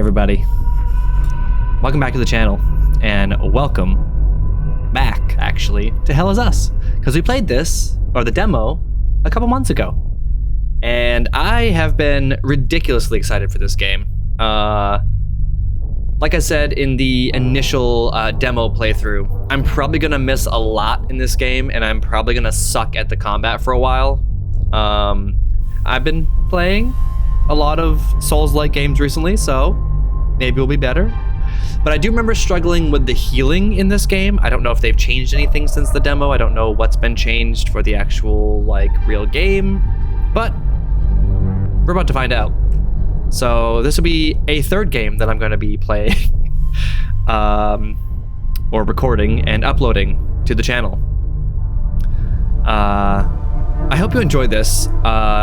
everybody. Welcome back to the channel, and welcome back, actually, to Hell Is Us, because we played this, or the demo, a couple months ago, and I have been ridiculously excited for this game. Like I said in the initial demo playthrough, I'm probably gonna miss a lot in this game, and I'm probably gonna suck at the combat for a while. I've been playing a lot of Souls-like games recently, so maybe we'll be better. But I do remember struggling with the healing in this game. I don't know if they've changed anything since the demo. I don't know what's been changed for the actual, like, real game, but we're about to find out. So this will be a third game that I'm going to be playing, or recording and uploading to the channel. I hope you enjoyed this,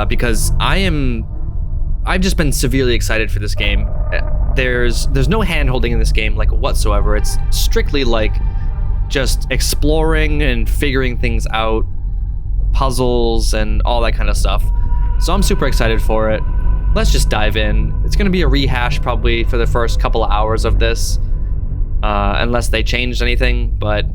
because I've just been severely excited for this game. There's no hand-holding in this game, like, whatsoever. It's strictly, like, just exploring and figuring things out, puzzles and all that kind of stuff. So I'm super excited for it. Let's just dive in. It's gonna be a rehash probably for the first couple of hours of this, unless they changed anything, but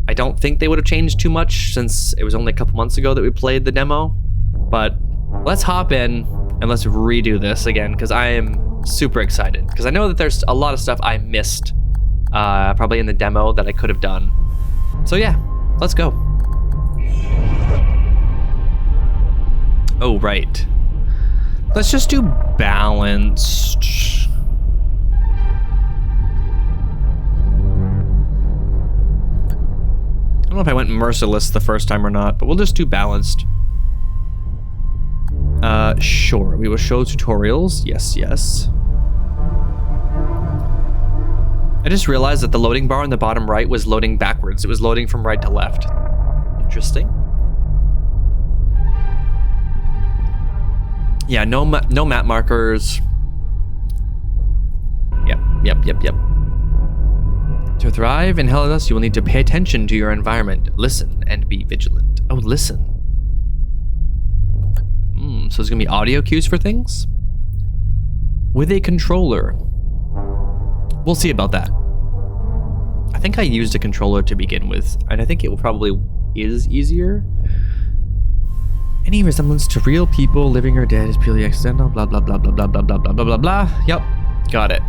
I don't think they would have changed too much since it was only a couple months ago that we played the demo. But let's hop in and let's redo this again, because I am super excited, because I know that there's a lot of stuff I missed probably in the demo that I could have done. So yeah, let's go. Oh, right. Let's just do balanced. I don't know if I went merciless the first time or not, but we'll just do balanced. Sure, we will show tutorials. Yes, yes. I just realized that the loading bar in the bottom right was loading backwards. It was loading from right to left. Interesting. Yeah, no map markers. Yep. To thrive in Hell Is Us, you will need to pay attention to your environment, listen, and be vigilant. Oh, listen. So there's gonna be audio cues for things? With a controller. We'll see about that. I think I used a controller to begin with, and I think it probably is easier. Any resemblance to real people, living or dead, is purely accidental, blah, blah, blah, blah, blah, blah, blah, blah, blah, blah, blah. Yep, got it.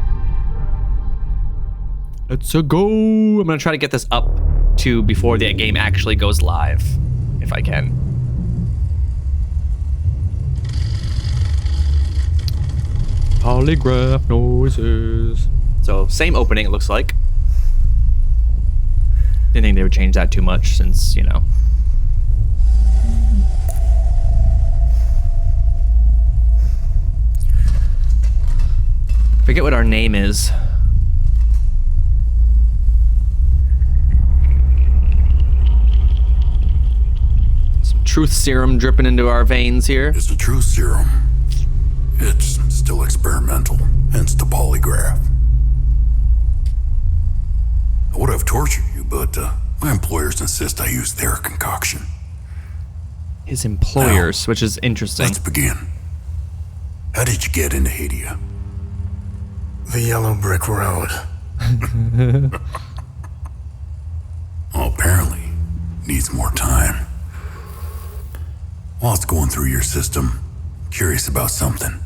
Let's go. I'm gonna try to get this up to before the game actually goes live, if I can. Polygraph noises. So, same opening, it looks like. Didn't think they would change that too much since, you know. Forget what our name is. Some truth serum dripping into our veins here. It's a truth serum. It's still experimental, hence the polygraph. I would have tortured you, but my employers insist I use their concoction. His employers, now, which is interesting. Let's begin. How did you get into Hadea? The yellow brick road. Well, apparently, needs more time. While it's going through your system, curious about something.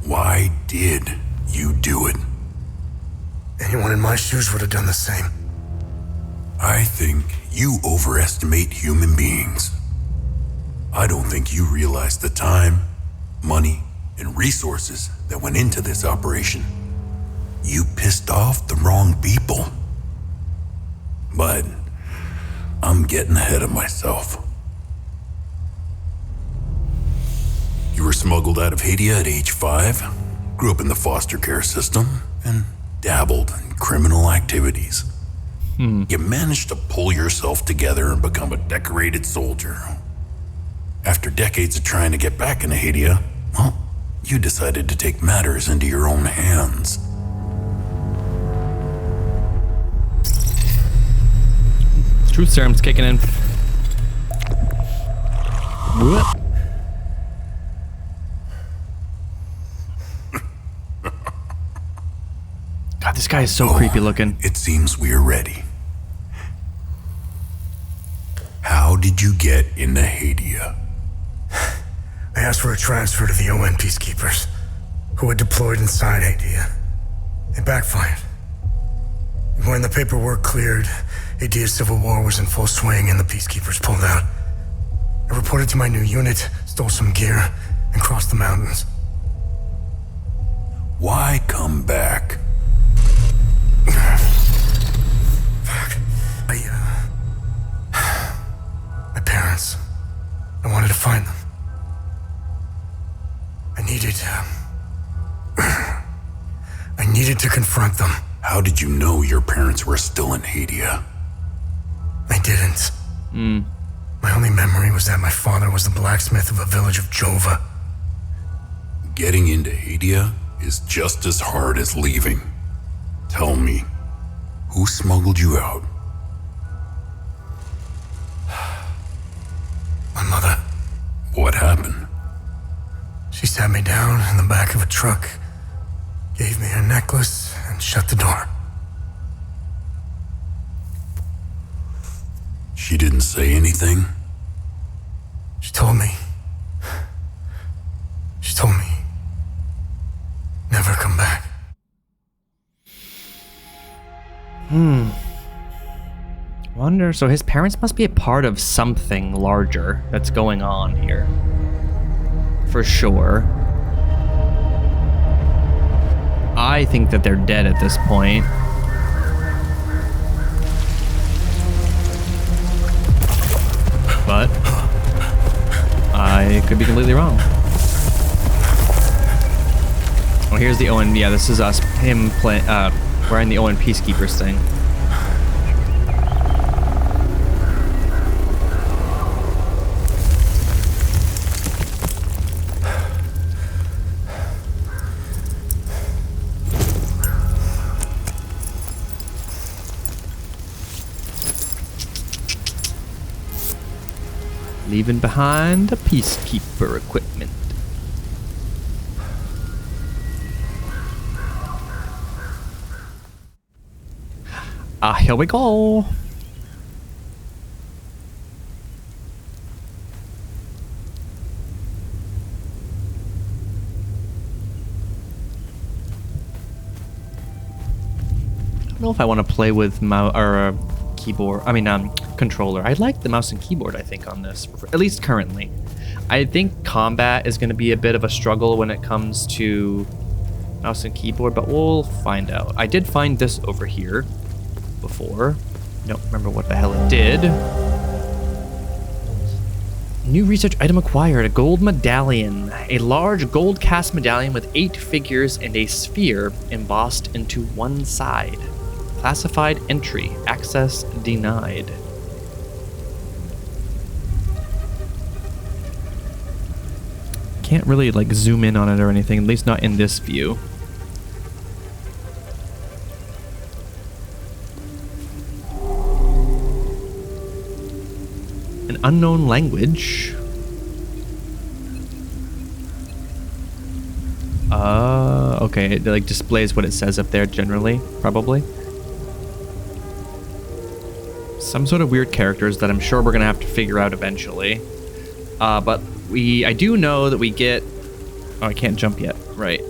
Why did you do it? Anyone in my shoes would have done the same. I think you overestimate human beings. I don't think you realize the time, money, and resources that went into this operation. You pissed off the wrong people. But I'm getting ahead of myself. You were smuggled out of Hadea at age 5, grew up in the foster care system, and dabbled in criminal activities. You managed to pull yourself together and become a decorated soldier. After decades of trying to get back into Hadea, well, you decided to take matters into your own hands. Truth serum's kicking in. Whoop. guy is so creepy looking. It seems we're ready. How did you get into Hadea? I asked for a transfer to the UN peacekeepers, who had deployed inside Hadea. It backfired. When the paperwork cleared, Hadea's civil war was in full swing and the peacekeepers pulled out. I reported to my new unit, stole some gear, and crossed the mountains. Why come back? My parents. I wanted to find them. I needed to confront them. How did you know your parents were still in Hadea? I didn't. My only memory was that my father was the blacksmith of a village of Jova. Getting into Hadea is just as hard as leaving. Tell me, who smuggled you out? My mother. What happened? She sat me down in the back of a truck, gave me her necklace, and shut the door. She didn't say anything? She told me, never come back. Wonder, so his parents must be a part of something larger that's going on here. For sure. I think that they're dead at this point. But I could be completely wrong. Oh, here's the Owen. Yeah, this is us. Him wearing the Owen Peacekeepers thing. Leaving behind the peacekeeper equipment. Here we go. I don't know if I want to play with mouse or keyboard. I mean, controller. I like the mouse and keyboard, I think, on this, at least currently. I think combat is going to be a bit of a struggle when it comes to mouse and keyboard, but we'll find out. I did find this over here before. I don't remember what the hell it did. New research item acquired, a gold medallion. A large gold cast medallion with 8 figures and a sphere embossed into one side. Classified entry. Access denied. Can't really like zoom in on it or anything, at least not in this view. An unknown language. Okay, it like displays what it says up there generally, probably. Some sort of weird characters that I'm sure we're gonna have to figure out eventually. But I do know that we get... Oh, I can't jump yet. Right.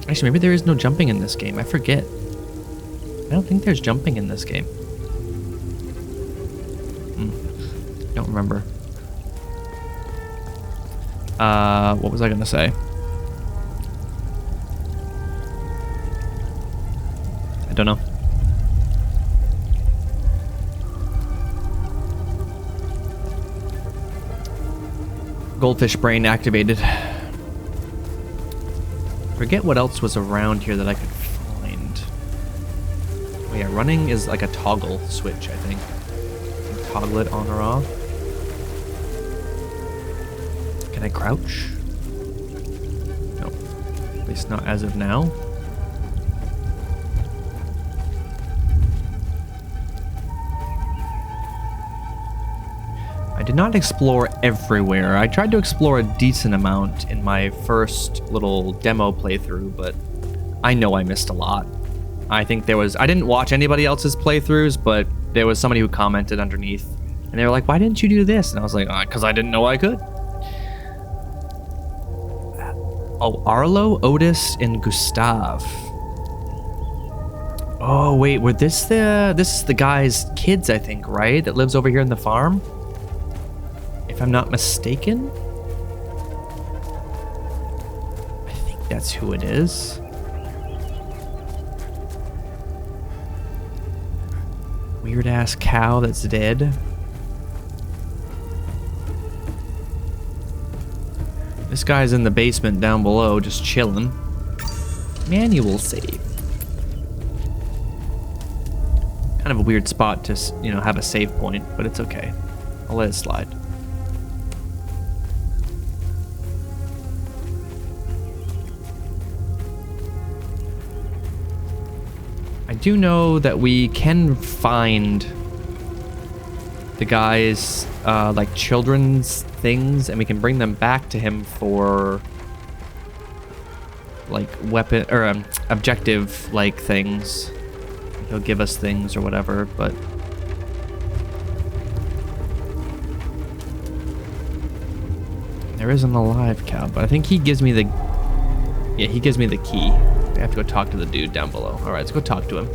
Actually, maybe there is no jumping in this game. I forget. I don't think there's jumping in this game. Don't remember. What was I gonna say? I don't know. Goldfish brain activated. Forget what else was around here that I could find. Oh yeah, running is like a toggle switch, I think. You can toggle it on or off. Can I crouch? No. At least not as of now. I did not explore everywhere. I tried to explore a decent amount in my first little demo playthrough, but I know I missed a lot. I think I didn't watch anybody else's playthroughs, but there was somebody who commented underneath, and they were like, why didn't you do this? And I was like, because I didn't know I could. Oh, Arlo, Otis, and Gustav. Oh, wait, this is the guy's kids, I think, right? That lives over here in the farm? If I'm not mistaken? I think that's who it is. Weird-ass cow that's dead. This guy's in the basement down below, just chilling. Manual save. Kind of a weird spot to, have a save point, but it's okay. I'll let it slide. I do know that we can find the guy's like children's things, and we can bring them back to him for like weapon or objective like things. He'll give us things or whatever, but there isn't a live cow. But I think he gives me the key. I have to go talk to the dude down below. All right, let's go talk to him.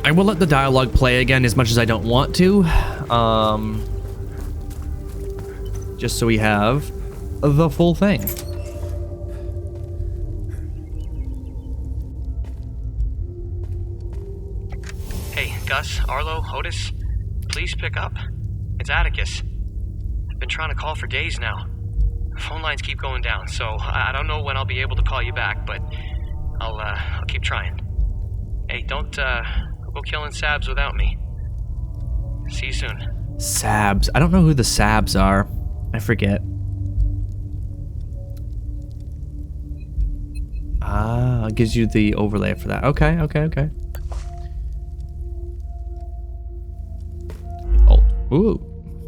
I will let the dialogue play again as much as I don't want to. Just so we have the full thing. Hey, Gus, Arlo, Otis, please pick up. It's Atticus. I've been trying to call for days now. Phone lines keep going down, so I don't know when I'll be able to call you back, but I'll keep trying. Hey, don't go killing Sabs without me. See you soon. Sabs. I don't know who the Sabs are. I forget. Ah, it gives you the overlay for that. Okay. Oh, ooh.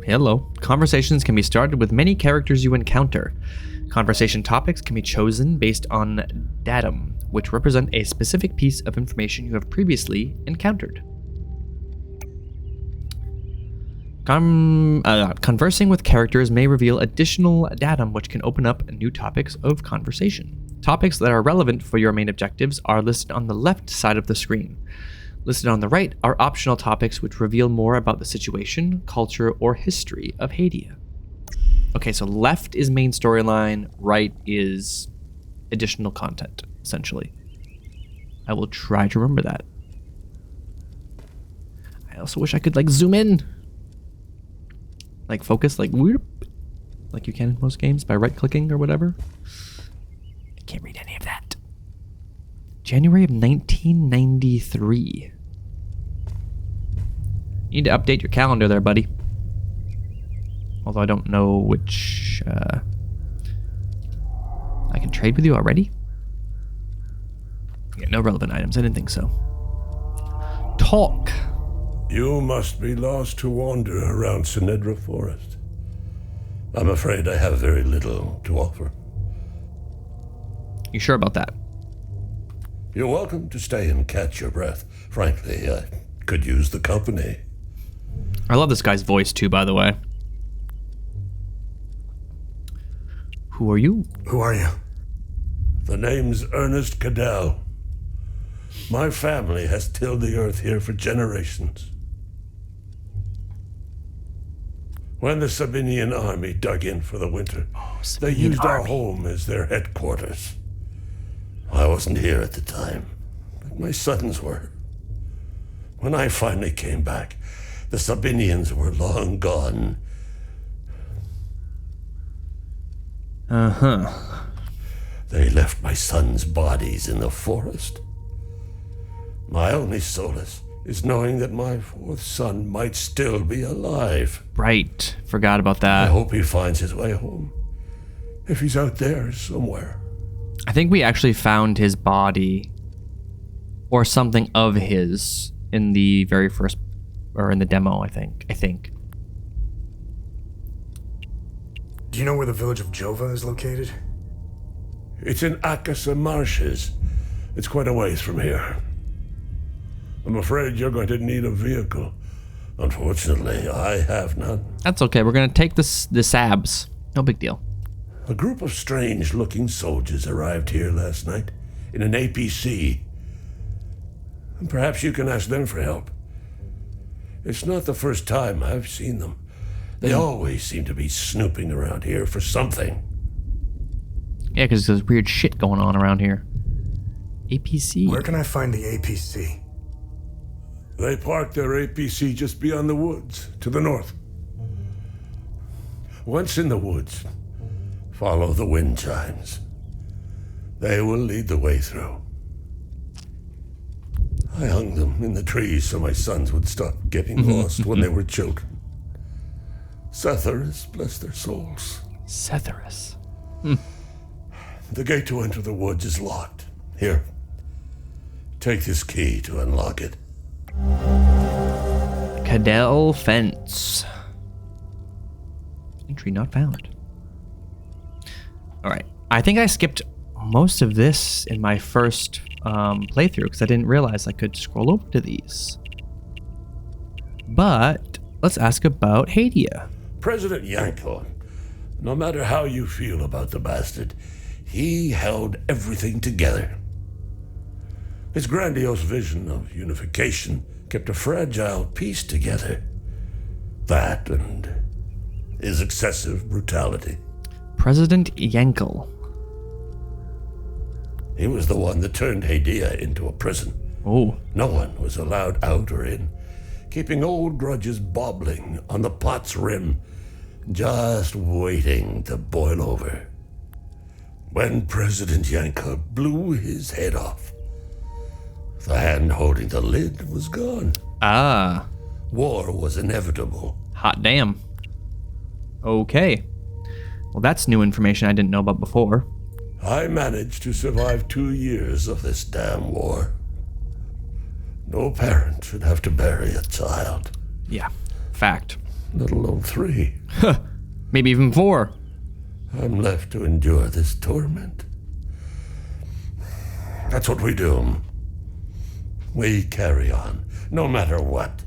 Hello. Conversations can be started with many characters you encounter. Conversation topics can be chosen based on datum, which represent a specific piece of information you have previously encountered. Conversing with characters may reveal additional datum which can open up new topics of conversation. Topics that are relevant for your main objectives are listed on the left side of the screen. Listed on the right are optional topics which reveal more about the situation, culture, or history of Hadea. Okay, so left is main storyline, right is additional content, essentially. I will try to remember that. I also wish I could, zoom in. Focus, whoop, like you can in most games by right-clicking or whatever. I can't read any of that. January of 1993. You need to update your calendar there, buddy. Although I don't know which... I can trade with you already? Yeah, no relevant items. I didn't think so. Talk. You must be lost to wander around Sinedra Forest. I'm afraid I have very little to offer. You sure about that? You're welcome to stay and catch your breath. Frankly, I could use the company. I love this guy's voice too, by the way. Who are you? Who are you? The name's Ernest Cadell. My family has tilled the earth here for generations. When the Sabinian army dug in for the winter, they used our home as their headquarters. I wasn't here at the time, but my sons were. When I finally came back, the Sabinians were long gone. Uh-huh. They left my sons' bodies in the forest. My only solace is knowing that my fourth son might still be alive. Right. Forgot about I that. hope he finds his way home. If he's out there somewhere. I think we actually found his body or something of his in the very first, or in the demo, I think. Do you know where the village of Jova is located? It's in Akasa Marshes. It's quite a ways from here. I'm afraid you're going to need a vehicle. Unfortunately, I have none. That's okay. We're gonna take the Sabs. No big deal. A group of strange-looking soldiers arrived here last night in an APC. And perhaps you can ask them for help. It's not the first time I've seen them. They always seem to be snooping around here for something. Yeah, because there's weird shit going on around here. APC. Where can I find the APC? They parked their APC just beyond the woods, to the north. Once in the woods, follow the wind chimes. They will lead the way through. I hung them in the trees so my sons would stop getting lost when they were children. Setharus, bless their souls. Setharus. The gate to enter the woods is locked. Here, take this key to unlock it. Cadell Fence. Entry not found. Alright. I think I skipped most of this in my first playthrough because I didn't realize I could scroll over to these. But let's ask about Hadea. President Nacon, no matter how you feel about the bastard, he held everything together. His grandiose vision of unification kept a fragile peace together. That and his excessive brutality. President Yankel. He was the one that turned Hadea into a prison. Oh. No one was allowed out or in, keeping old grudges bobbling on the pot's rim, just waiting to boil over. When President Yankel blew his head off, the hand holding the lid was gone. Ah. War was inevitable. Hot damn. Okay. Well, that's new information I didn't know about before. I managed to survive 2 years of this damn war. No parent should have to bury a child. Yeah. Fact. Let alone 3. Maybe even 4. I'm left to endure this torment. That's what we do. We carry on, no matter what.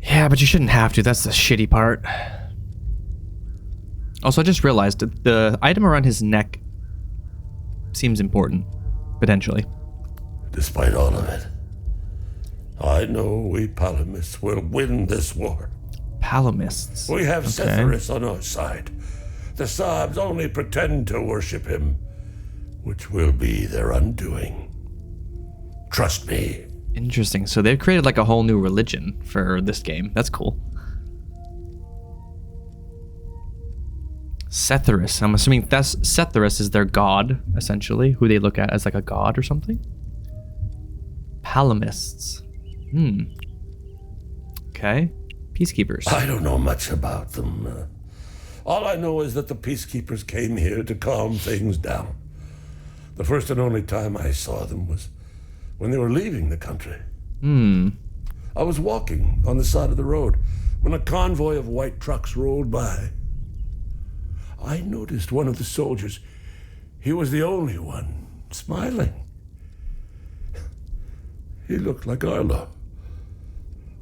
Yeah, but you shouldn't have to. That's the shitty part. Also, I just realized that the item around his neck seems important, potentially. Despite all of it, I know we Palamists will win this war. Palamists. We have Setharus on our side. The Sabs only pretend to worship him, which will be their undoing. Trust me. Interesting. So they've created like a whole new religion for this game. That's cool. Setharus. I'm assuming that's Setharus is their god, essentially, who they look at as like a god or something. Palamists. Okay. Peacekeepers. I don't know much about them. All I know is that the peacekeepers came here to calm things down. The first and only time I saw them was when they were leaving the country. I was walking on the side of the road when a convoy of white trucks rolled by. I noticed one of the soldiers. He was the only one smiling. He looked like Arlo,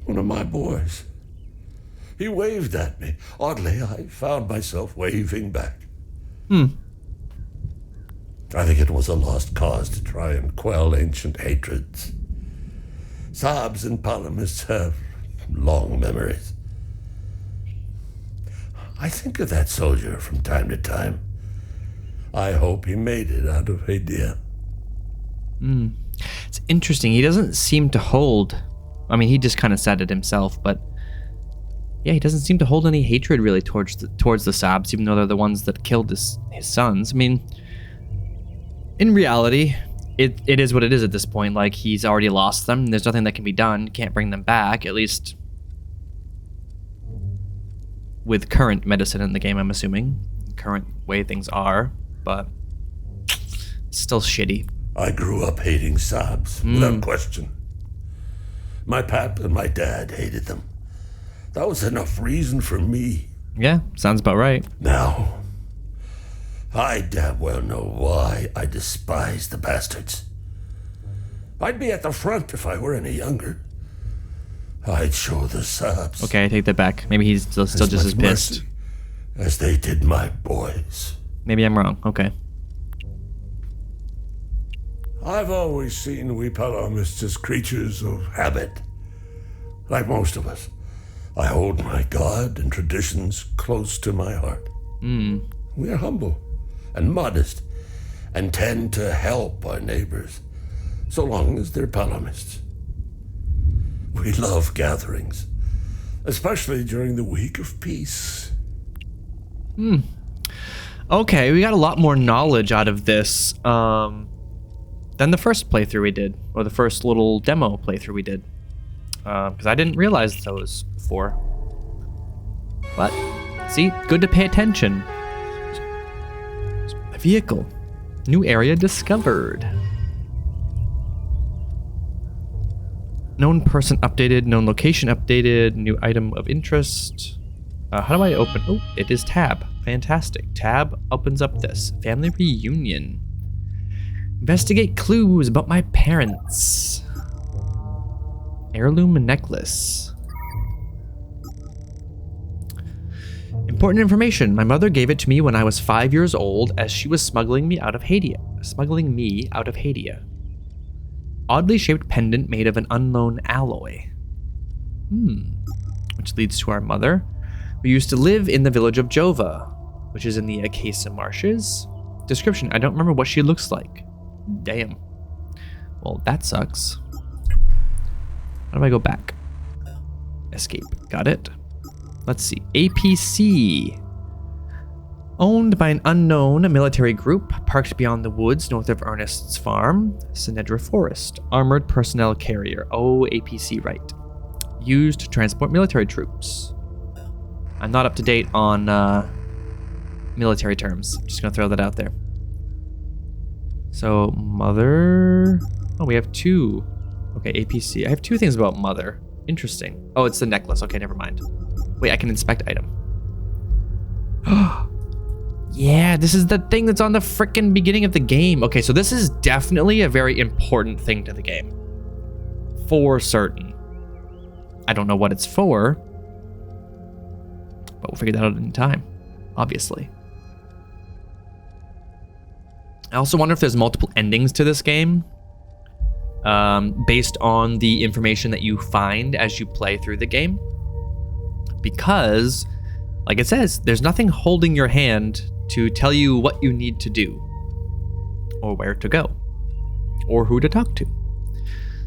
one of my boys. He waved at me. Oddly, I found myself waving back. I think it was a lost cause to try and quell ancient hatreds. Sabs and Palamists have long memories. I think of that soldier from time to time. I hope he made it out of Hadea. It's interesting. He doesn't seem to hold... I mean, he just kind of said it himself, but... Yeah, he doesn't seem to hold any hatred really towards the Sabs, even though they're the ones that killed his sons. I mean, in reality, it is what it is at this point. Like, he's already lost them. There's nothing that can be done. Can't bring them back, at least with current medicine in the game, I'm assuming. Current way things are, but it's still shitty. I grew up hating Sabs, without question. My pap and my dad hated them. That was enough reason for me. Yeah, sounds about right. Now, I damn well know why I despise the bastards. I'd be at the front if I were any younger. I'd show the subs. Okay, I take that back. Maybe he's still just as pissed as they did my boys. Maybe I'm wrong. Okay. I've always seen we polearmists as creatures of habit. Like most of us, I hold my God and traditions close to my heart. We are humble and modest and tend to help our neighbors, so long as they're polearmists. We love gatherings, especially during the week of peace. Okay, we got a lot more knowledge out of this than the first playthrough we did, or the first little demo playthrough we did. Because I didn't realize those before. But, see, good to pay attention. A vehicle. New area discovered. Known person updated, known location updated, new item of interest. How do I open? Oh, it is tab. Fantastic. Tab opens up this. Family reunion. Investigate clues about my parents. Heirloom necklace. Important information. My mother gave it to me when I was 5 years old as she was smuggling me out of Hadea. Oddly shaped pendant made of an unknown alloy. Which leads to our mother. We used to live in the village of Jova, which is in the Acacia marshes. Description, I don't remember what she looks like. Damn. Well, that sucks. How do I go back? Escape. Got it. Let's see. APC. Owned by an unknown military group, parked beyond the woods north of Ernest's farm, Sinedra Forest. Armored personnel carrier. Oh, APC, right. Used to transport military troops. I'm not up to date on military terms. Just gonna throw that out there. So, mother... Oh, we have two. Okay, APC. I have two things about mother. Interesting. Oh, it's the necklace. Okay, never mind. Wait, I can inspect item. Yeah, this is the thing that's on the frickin' beginning of the game. Okay, so this is definitely a very important thing to the game. For certain. I don't know what it's for, but we'll figure that out in time, obviously. I also wonder if there's multiple endings to this game, based on the information that you find as you play through the game. Because, like it says, there's nothing holding your hand to tell you what you need to do, or where to go, or who to talk to.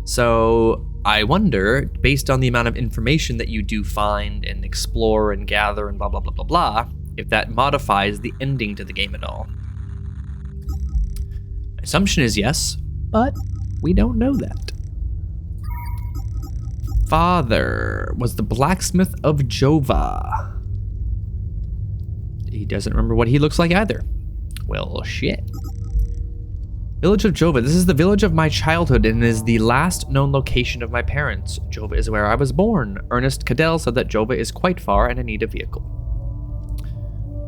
So I wonder, based on the amount of information that you do find and explore and gather and blah, blah, blah, blah, blah, if that modifies the ending to the game at all. Assumption is yes, but we don't know that. Father was the blacksmith of Jova. He doesn't remember what he looks like either. Well, shit. Village of Jova. This is the village of my childhood and is the last known location of my parents. Jova is where I was born. Ernest Cadell said that Jova is quite far and I need a vehicle.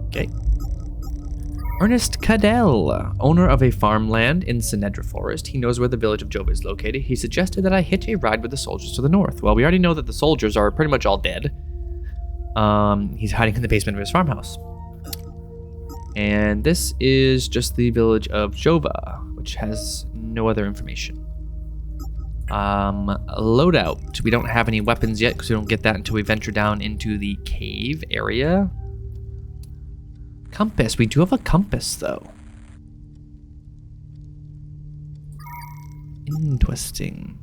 Okay. Ernest Cadell, owner of a farmland in Sinedra Forest. He knows where the village of Jova is located. He suggested that I hitch a ride with the soldiers to the north. Well, we already know that the soldiers are pretty much all dead. He's hiding in the basement of his farmhouse. And this is just the village of Jova, which has no other information. Loadout. We don't have any weapons yet because we don't get that until we venture down into the cave area. Compass. We do have a compass, though. Interesting.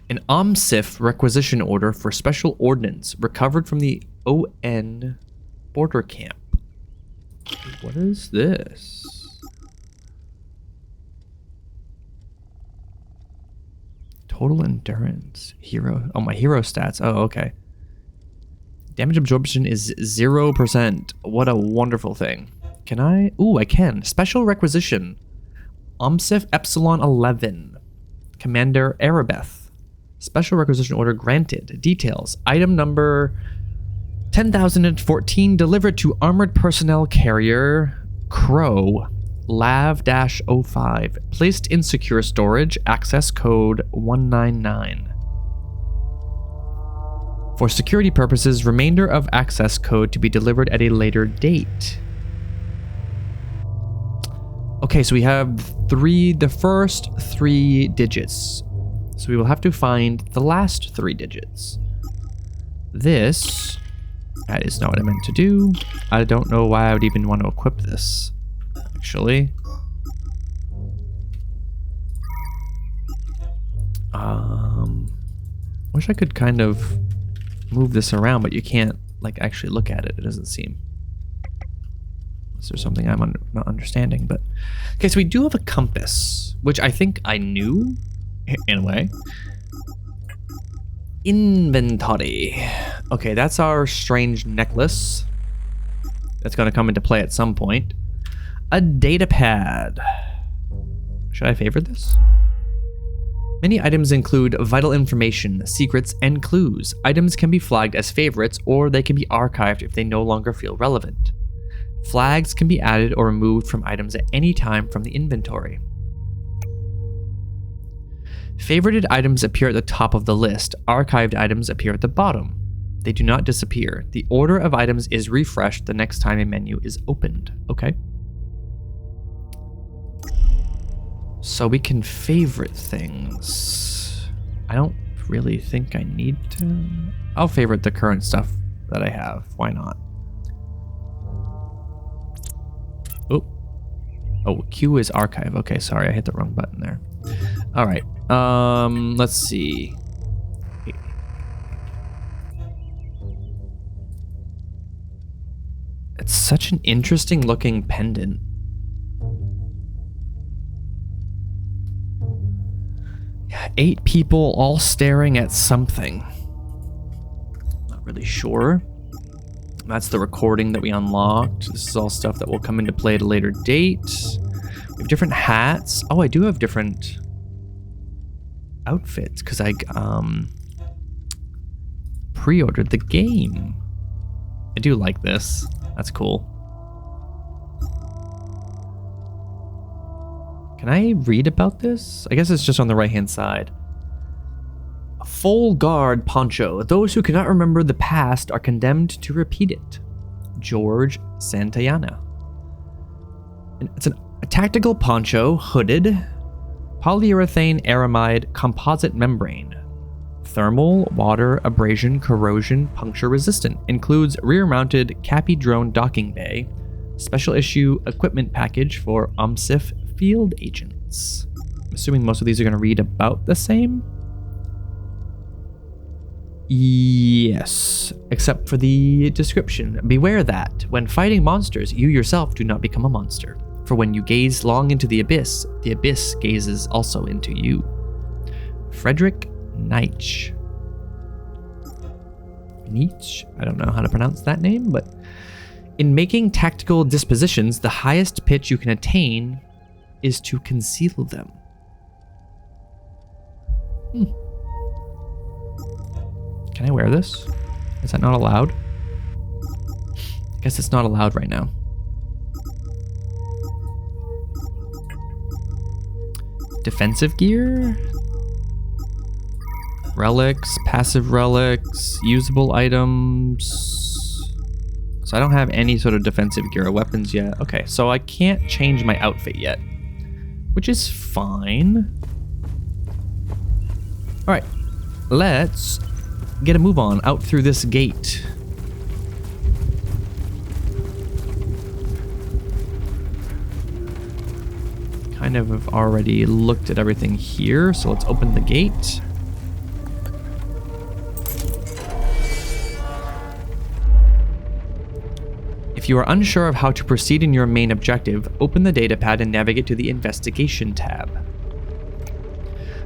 An OMSIF requisition order for special ordnance recovered from the ON border camp. What is this? Total endurance. Hero. Oh, my hero stats. Oh, okay. Damage absorption is 0%. What a wonderful thing. Can I? Ooh, I can. Special requisition. OMSIF Epsilon 11. Commander Arabeth. Special requisition order granted. Details. Item number 10,014 delivered to armored personnel carrier Crow Lav-05. Placed in secure storage. Access code 199. For security purposes, remainder of access code to be delivered at a later date. Okay, so we have the first 3 digits. So we will have to find the last 3 digits. That is not what I meant to do. I don't know why I would even want to equip this, actually. Wish I could kind of move this around, but you can't like actually look at it. It doesn't seem. Is there something I'm not understanding? But okay, so we do have a compass, which I think I knew in a way. Inventory. Okay, that's our strange necklace. That's going to come into play at some point. A data pad. Should I favorite this? Many items include vital information, secrets, and clues. Items can be flagged as favorites, or they can be archived if they no longer feel relevant. Flags can be added or removed from items at any time from the inventory. Favorited items appear at the top of the list. Archived items appear at the bottom. They do not disappear. The order of items is refreshed the next time a menu is opened. Okay. So we can favorite things. I don't really think I need to. I'll favorite the current stuff that I have. Why not? Oh, Q is archive. Okay, sorry, I hit the wrong button there. All right. Let's see. It's such an interesting looking pendant. Yeah, 8 people all staring at something. Not really sure. That's the recording that we unlocked. This is all stuff that will come into play at a later date. We have different hats. Oh, I do have different outfits because I pre-ordered the game. I do like this. That's cool. Can I read about this? I guess it's just on the right-hand side. A full guard poncho. Those who cannot remember the past are condemned to repeat it. George Santayana. And it's a tactical poncho, hooded, polyurethane aramide composite membrane. Thermal, water, abrasion, corrosion, puncture resistant. Includes rear-mounted Cappy drone docking bay. Special issue equipment package for immersive field agents. I'm assuming most of these are going to read about the same. Yes, except for the description. Beware that, when fighting monsters, you yourself do not become a monster. For when you gaze long into the abyss gazes also into you. Frederick Nietzsche. I don't know how to pronounce that name, but in making tactical dispositions, the highest pitch you can attain is to conceal them. Can I wear this? Is that not allowed? I guess it's not allowed right now. Defensive gear? Relics, passive relics, usable items. So I don't have any sort of defensive gear or weapons yet. Okay, so I can't change my outfit yet, which is fine. All right, let's get a move on out through this gate. Kind of have already looked at everything here, so let's open the gate. If you are unsure of how to proceed in your main objective, open the datapad and navigate to the Investigation tab.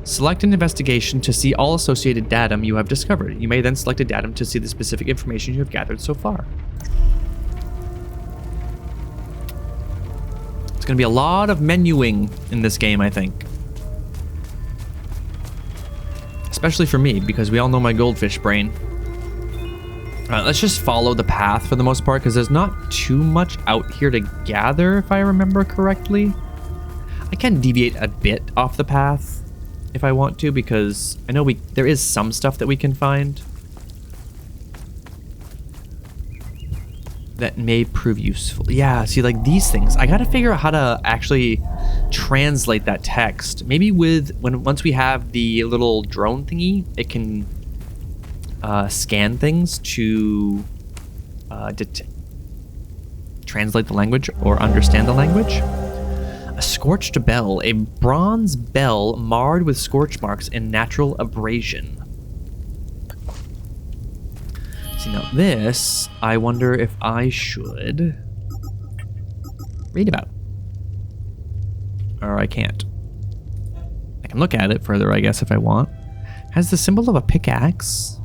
Select an investigation to see all associated datum you have discovered. You may then select a datum to see the specific information you have gathered so far. It's going to be a lot of menuing in this game, I think. Especially for me, because we all know my goldfish brain. Let's just follow the path for the most part, because there's not too much out here to gather, if I remember correctly. I can deviate a bit off the path if I want to, because I know there is some stuff that we can find that may prove useful. Yeah, see, like these things, I gotta figure out how to actually translate that text. Maybe once we have the little drone thingy, it can scan things to translate the language or understand the language. A scorched bell, a bronze bell marred with scorch marks and natural abrasion. See, now this, I wonder if I should read about. Or I can't. I can look at it further, I guess, if I want. Has the symbol of a pickaxe.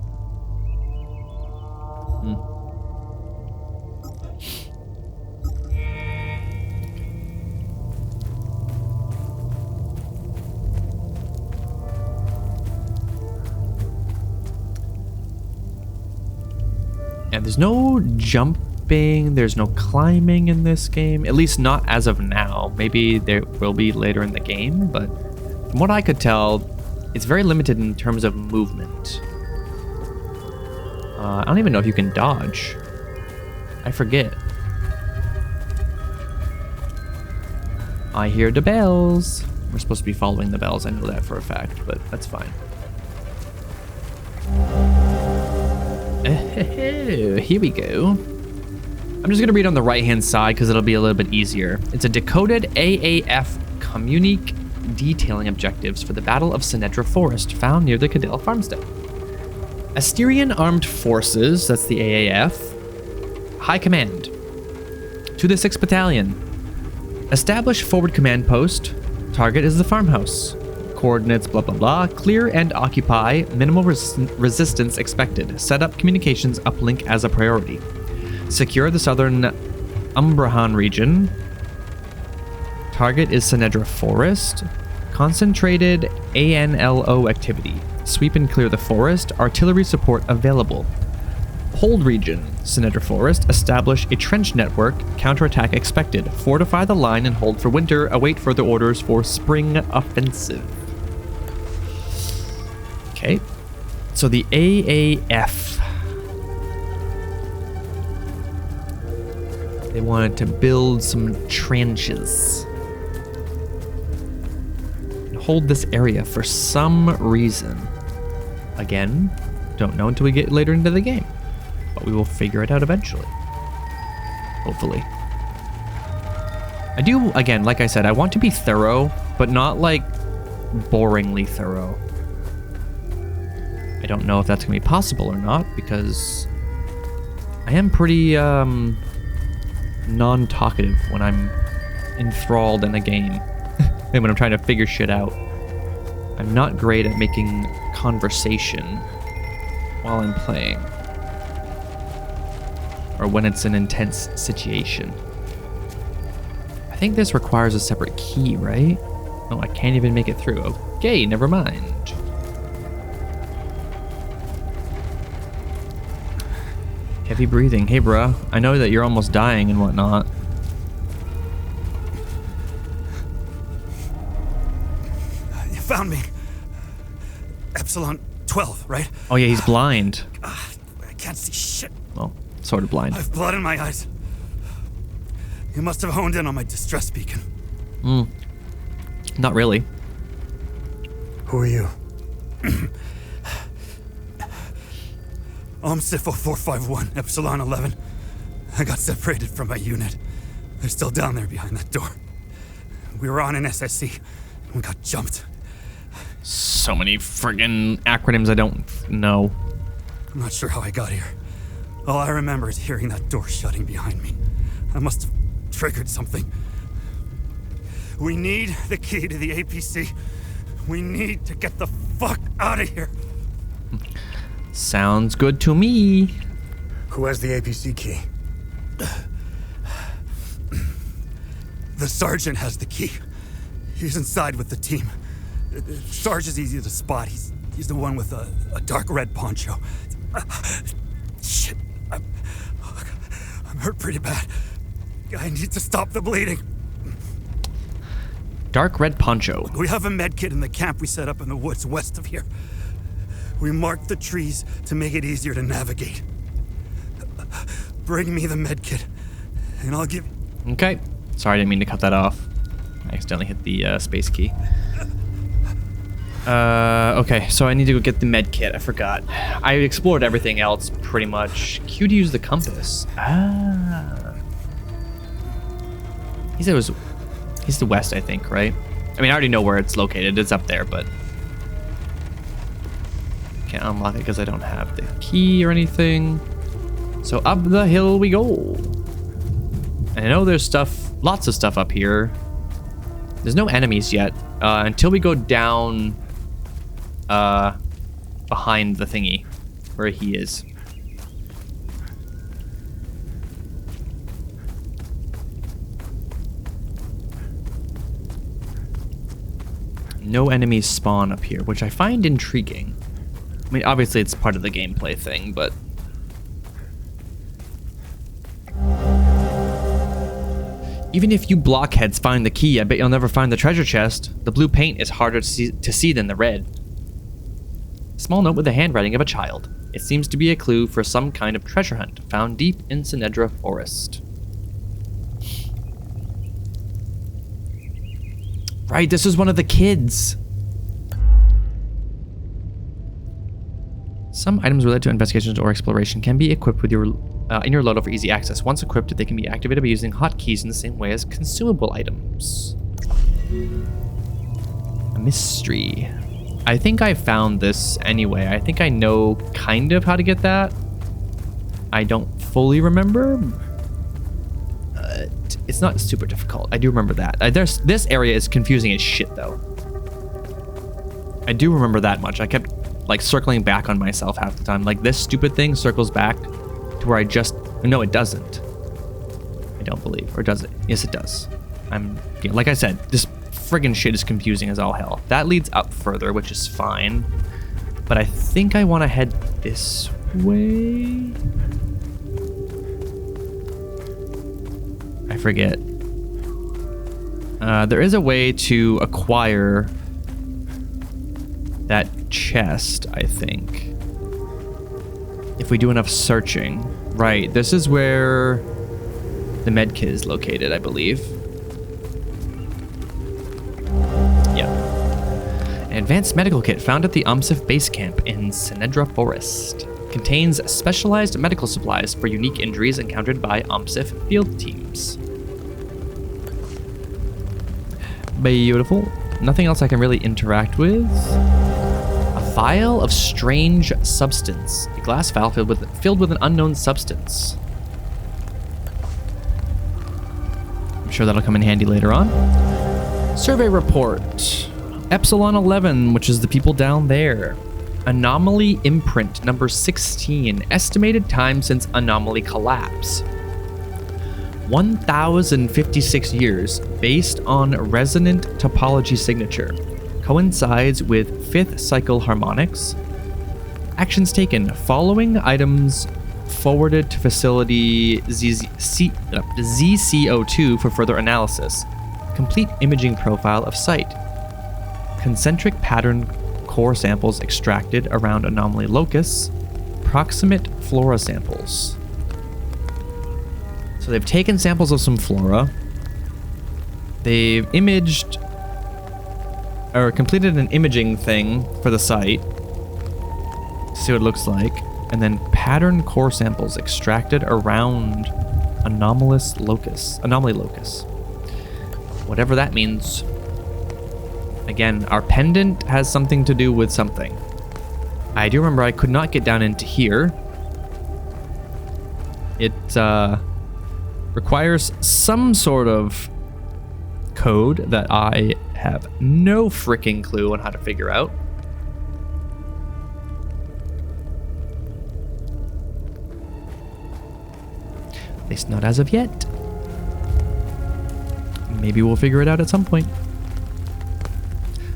Yeah, there's no jumping, there's no climbing in this game, at least not as of now. Maybe there will be later in the game, but from what I could tell, it's very limited in terms of movement. I don't even know if you can dodge. I forget. I hear the bells. We're supposed to be following the bells, I know that for a fact, but that's fine. Here we go. I'm just gonna read on the right-hand side because it'll be a little bit easier. It's a decoded AAF communique detailing objectives for the Battle of Sinedra Forest found near the Cadell farmstead. Asterian Armed Forces, that's the AAF. High Command. To the 6th Battalion. Establish forward command post. Target is the farmhouse. Coordinates, blah, blah, blah. Clear and occupy. Minimal resistance expected. Set up communications uplink as a priority. Secure the southern Umbrahan region. Target is Sinedra Forest. Concentrated ANLO activity. Sweep and clear the forest. Artillery support available. Hold region. Sinedra Forest. Establish a trench network. Counterattack expected. Fortify the line and hold for winter. Await further orders for spring offensive. Okay. So the AAF. They wanted to build some trenches. And hold this area for some reason. Again, don't know until we get later into the game. But we will figure it out eventually. Hopefully. I do, again, like I said, I want to be thorough, but not like boringly thorough. I don't know if that's going to be possible or not, because I am pretty non-talkative when I'm enthralled in a game. And when I'm trying to figure shit out. I'm not great at making conversation while I'm playing. Or when it's an intense situation. I think this requires a separate key, right? Oh, I can't even make it through. Okay, never mind. Heavy breathing. Hey, bruh. I know that you're almost dying and whatnot. You found me. Epsilon 12, right? Oh, yeah, he's blind. I can't see shit. Well, sort of blind. I have blood in my eyes. You must have honed in on my distress beacon. Not really. Who are you? Sifo 451, Epsilon 11. I got separated from my unit. They're still down there behind that door. We were on an SSC. We got jumped. So many friggin' acronyms I don't know. I'm not sure how I got here. All I remember is hearing that door shutting behind me. I must have triggered something. We need the key to the APC. We need to get the fuck out of here. Sounds good to me. Who has the APC key? The sergeant has the key. He's inside with the team. Sarge is easy to spot. He's the one with a dark red poncho. Shit. I'm hurt pretty bad. I need to stop the bleeding. Dark red poncho. We have a med kit in the camp we set up in the woods west of here. We marked the trees to make it easier to navigate. Bring me the med kit, and I'll give... Okay. Sorry, I didn't mean to cut that off. I accidentally hit the space key. Okay, so I need to go get the med kit. I forgot. I explored everything else pretty much. Q to use the compass. Ah. He said it was... He's the west, I think, right? I mean, I already know where it's located. It's up there, but... Can't unlock it because I don't have the key or anything. So up the hill we go. And I know there's stuff, lots of stuff up here. There's no enemies yet until we go down behind the thingy where he is. No enemies spawn up here, which I find intriguing. I mean, obviously it's part of the gameplay thing, but... Even if you blockheads find the key, I bet you'll never find the treasure chest. The blue paint is harder to see than the red. Small note with the handwriting of a child. It seems to be a clue for some kind of treasure hunt found deep in Sinedra Forest. Right, this is one of the kids. Some items related to investigations or exploration can be equipped with your in your loadout for easy access. Once equipped, they can be activated by using hotkeys in the same way as consumable items. A mystery. I think I found this anyway. I think I know kind of how to get that. I don't fully remember. It's not super difficult. I do remember that. This area is confusing as shit, though. I do remember that much. I kept like circling back on myself half the time. Like this stupid thing circles back to where I just... No, it doesn't. I don't believe. Or does it? Yes, it does. Like I said, this friggin' shit is confusing as all hell. That leads up further, which is fine. But I think I want to head this way. I forget. There is a way to acquire that chest, I think. If we do enough searching. Right, this is where the medkit is located, I believe. Yeah. An advanced medical kit found at the immersive base camp in Sinedra Forest. Contains specialized medical supplies for unique injuries encountered by immersive field teams. Beautiful. Nothing else I can really interact with. A vial of strange substance. A glass vial filled with an unknown substance. I'm sure that'll come in handy later on. Survey report. Epsilon 11, which is the people down there. Anomaly imprint number 16. Estimated time since anomaly collapse. 1,056 years based on resonant topology signature. Coincides with 5th cycle harmonics. Actions taken. Following items forwarded to facility ZCO2 for further analysis. Complete imaging profile of site. Concentric pattern core samples extracted around anomaly locus. Proximate flora samples. So they've taken samples of some flora. They've imaged or completed an imaging thing for the site to see what it looks like. And then pattern core samples extracted around anomaly locus. Whatever that means. Again, our pendant has something to do with something. I do remember I could not get down into here. It requires some sort of code that I have no freaking clue on how to figure out. At least not as of yet. Maybe we'll figure it out at some point.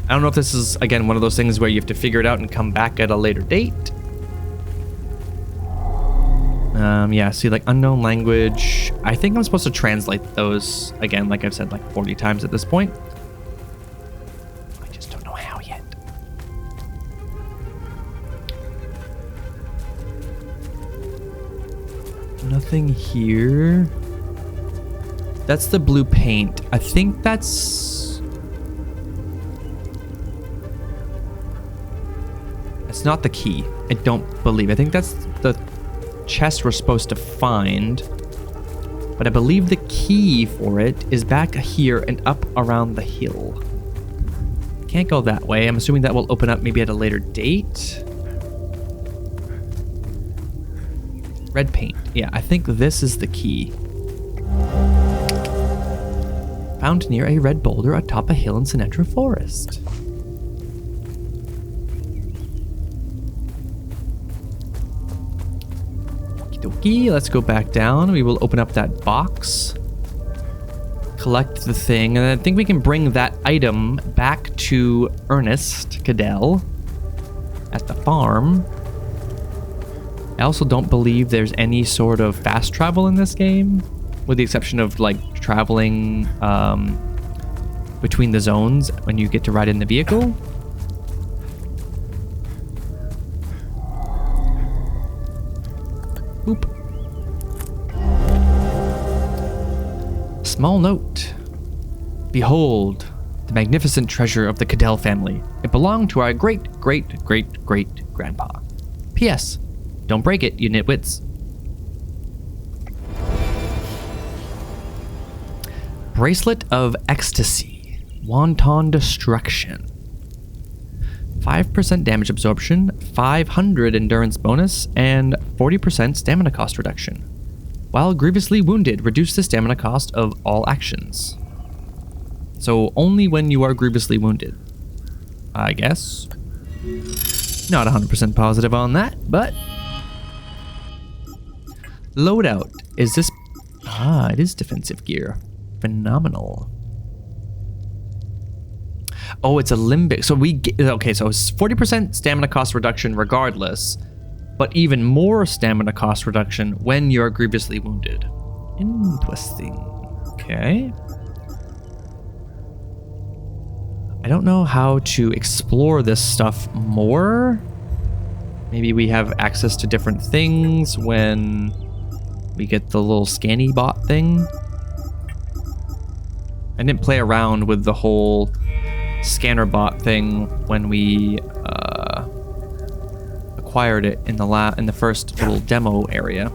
I don't know if this is, again, one of those things where you have to figure it out and come back at a later date. Yeah, see, like, unknown language. I think I'm supposed to translate those, again, like I've said, like 40 times at this point. I just don't know how yet. Nothing here. That's the blue paint. I think that's... It's not the key. I don't believe. I think that's the chest we're supposed to find. But I believe the key for it is back here and up around the hill. Can't go that way. I'm assuming that will open up maybe at a later date. Red paint. Yeah, I think this is the key. Found near a red boulder atop a hill in Sinedra Forest. Okie dokie, let's go back down. We will open up that box. Collect the thing, and I think we can bring that item back to Ernest Cadell at the farm. I also don't believe there's any sort of fast travel in this game, with the exception of like traveling between the zones when you get to ride in the vehicle. Boop. Small note. Behold, the magnificent treasure of the Cadell family. It belonged to our great-great-great-great-grandpa. P.S. Don't break it, you nitwits. Bracelet of Ecstasy. Wanton Destruction. 5% damage absorption, 500 endurance bonus, and 40% stamina cost reduction. While grievously wounded, reduce the stamina cost of all actions. So only when you are grievously wounded, I guess. Not 100% positive on that, but... Loadout. Is this... it is defensive gear. Phenomenal. Oh, it's a limbic. So we get... Okay, so it's 40% stamina cost reduction regardless, but even more stamina cost reduction when you're grievously wounded. Interesting. Okay. I don't know how to explore this stuff more. Maybe we have access to different things when we get the little scanny bot thing. I didn't play around with the whole scanner bot thing when we acquired it in the first little demo area.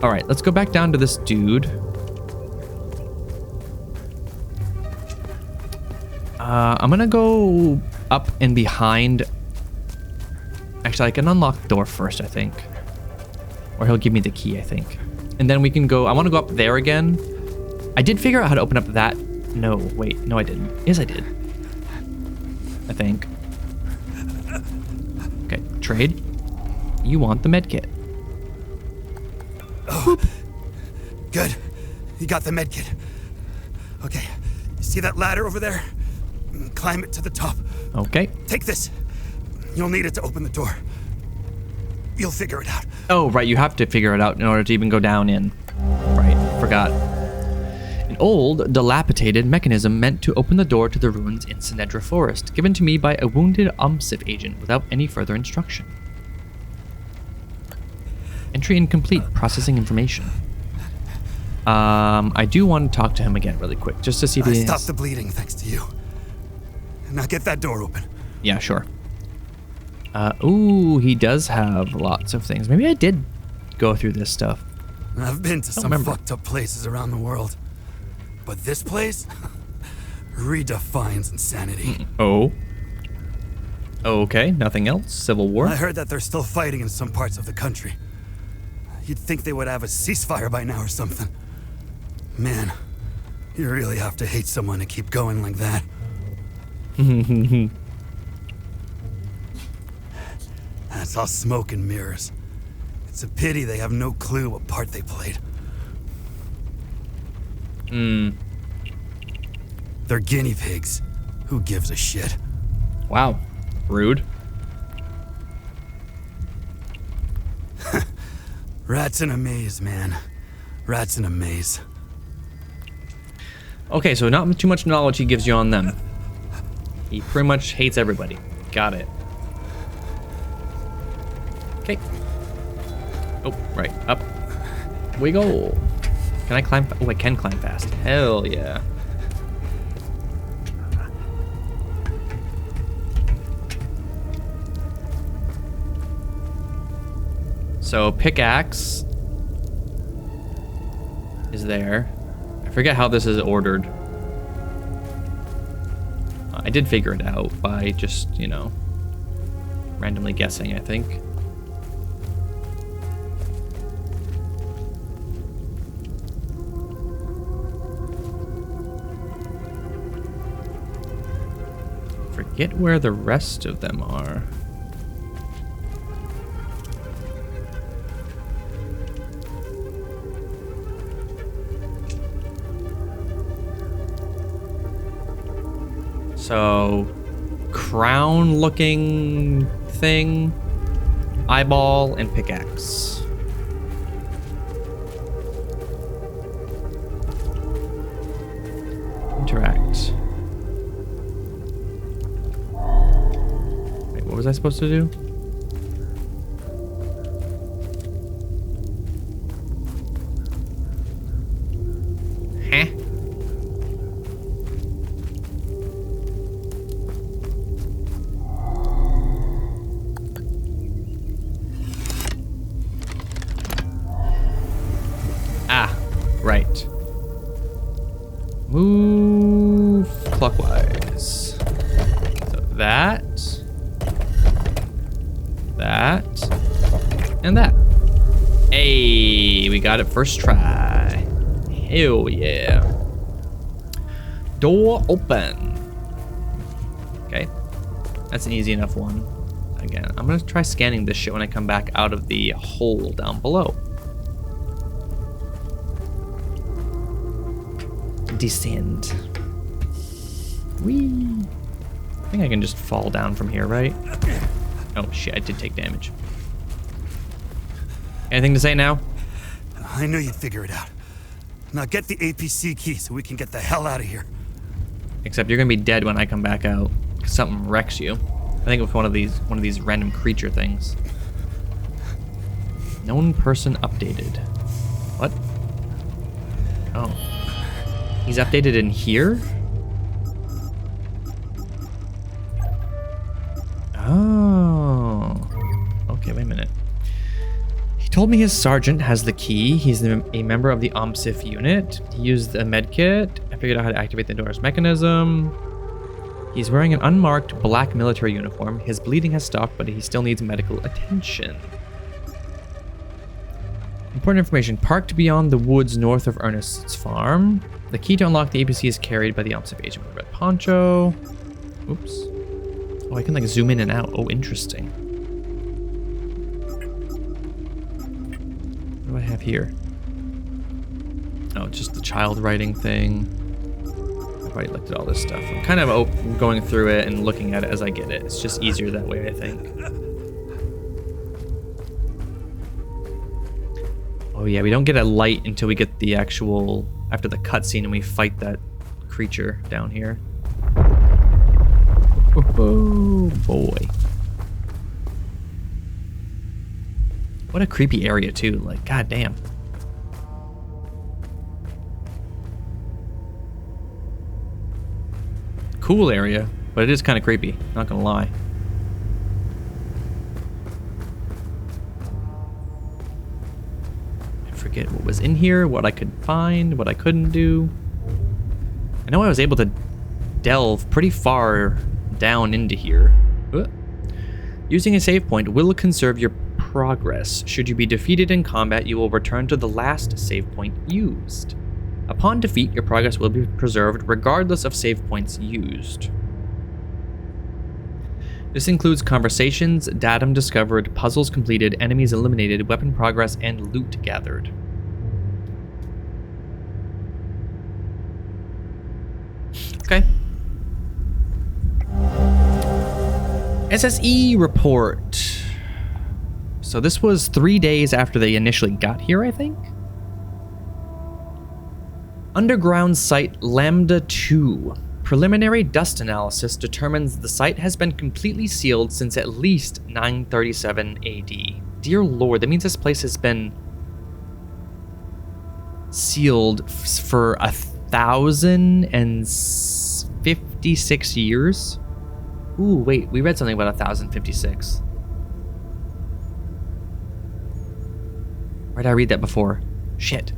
All right, let's go back down to this dude. I'm gonna go up and behind. Actually, I can unlock the door first, I think. Or he'll give me the key, I think. And then we can go, I wanna go up there again. I did figure out how to open up that. No, wait, no I didn't. Yes, I did. I think. Okay, trade. You want the med kit. Oh, good. You got the med kit. Okay, you see that ladder over there? Climb it to the top. Okay. Take this. You'll need it to open the door. You'll figure it out. Oh, right, you have to figure it out in order to even go down in. Right, forgot. An old, dilapidated mechanism meant to open the door to the ruins in Sinedra Forest, given to me by a wounded immersive agent without any further instruction. Entry incomplete, processing information. I do want to talk to him again really quick, just to see if he stopped the bleeding thanks to you. Now get that door open. Yeah, sure. Ooh, he does have lots of things. Maybe I did go through this stuff. I've been to some fucked up places around the world. But this place redefines insanity. Oh. Okay, nothing else? Civil War? I heard that they're still fighting in some parts of the country. You'd think they would have a ceasefire by now or something. Man, you really have to hate someone to keep going like that. That's all smoke and mirrors. It's a pity they have no clue what part they played. They're guinea pigs. Who gives a shit? Rats in a maze, man. Rats in a maze. Okay, so not too much knowledge he gives you on them. He pretty much hates everybody. Got it. Okay. Oh, right. Up. We go. Can I climb? Oh, I can climb fast. Hell yeah. So pickaxe is there. I forget how this is ordered. I did figure it out by just, you know, randomly guessing, I think. Forget where the rest of them are. So, crown-looking thing, eyeball, and pickaxe. Interact. Wait, what was I supposed to do? Huh? Right. Move clockwise. So that, and that. Hey, we got it first try. Hell yeah. Door open. Okay, that's an easy enough one. Again, I'm gonna try scanning this shit when I come back out of the hole down below. Descend. Whee! I think I can just fall down from here, right? Oh shit, I did take damage. Anything to say now? I knew you'd figure it out. Now get the APC key so we can get the hell out of here. Except you're gonna be dead when I come back out. Something wrecks you. I think with one of these random creature things. Known person updated. What? Oh. He's updated in here? Oh. Okay, wait a minute. He told me his sergeant has the key. He's a member of the immersive unit. He used a medkit. I figured out how to activate the door's mechanism. He's wearing an unmarked black military uniform. His bleeding has stopped, but he still needs medical attention. Important information. Parked beyond the woods north of Ernest's farm. The key to unlock the APC is carried by the immersive agent with a red poncho. Oops. Oh, I can like zoom in and out. Oh, interesting. What do I have here? Oh, just the child writing thing. I've already looked at all this stuff. I'm kind of going through it and looking at it as I get it. It's just easier that way, I think. Oh yeah, we don't get a light until we get the actual, after the cutscene and we fight that creature down here. Oh boy. What a creepy area too, like goddamn. Cool area, but it is kind of creepy, not gonna lie. Forget what was in here, what I could find, what I couldn't do. I know I was able to delve pretty far down into here. Using a save point will conserve your progress. Should you be defeated in combat, you will return to the last save point used. Upon defeat, your progress will be preserved regardless of save points used. This includes conversations, datum discovered, puzzles completed, enemies eliminated, weapon progress, and loot gathered. Okay. SSE report. So this was 3 days after they initially got here, I think? Underground site Lambda 2. Preliminary dust analysis determines the site has been completely sealed since at least 937 AD. Dear Lord, that means this place has been sealed for 1,056 years? Ooh, wait, we read something about 1,056. Where did I read that before? Shit.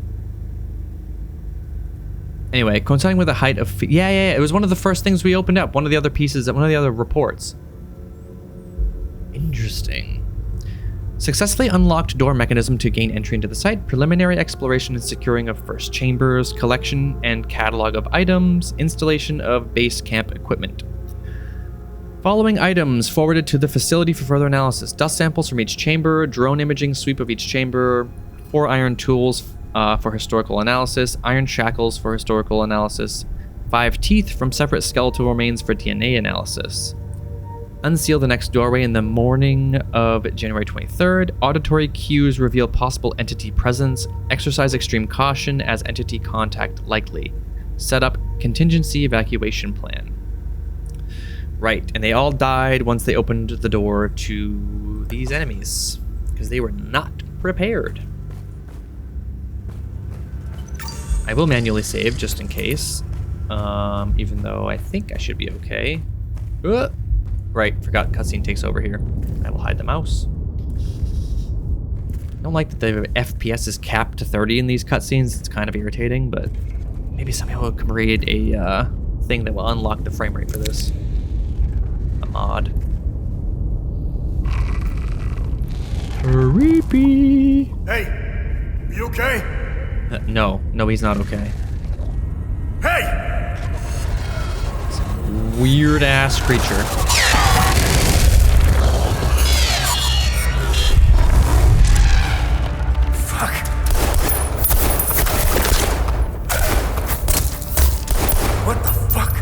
Anyway, coinciding with the height of... Yeah, it was one of the first things we opened up. One of the other pieces, one of the other reports. Interesting. Successfully unlocked door mechanism to gain entry into the site. Preliminary exploration and securing of first chambers. Collection and catalog of items. Installation of base camp equipment. Following items forwarded to the facility for further analysis. Dust samples from each chamber. Drone imaging sweep of each chamber. 4 iron tools for historical analysis. Iron shackles for historical analysis. 5 teeth from separate skeletal remains for DNA analysis. Unseal the next doorway in the morning of January 23rd. Auditory cues reveal possible entity presence. Exercise extreme caution as entity contact likely. Set up contingency evacuation plan. Right, and they all died once they opened the door to these enemies, because they were not prepared. I will manually save just in case, even though I think I should be okay. Right, forgot cutscene takes over here. I will hide the mouse. I don't like that the FPS is capped to 30 in these cutscenes. It's kind of irritating, but maybe somehow can create a thing that will unlock the frame rate for this. A mod. Creepy. Hey, you okay? No, he's not okay. Hey! Some weird ass creature. Fuck. What the fuck?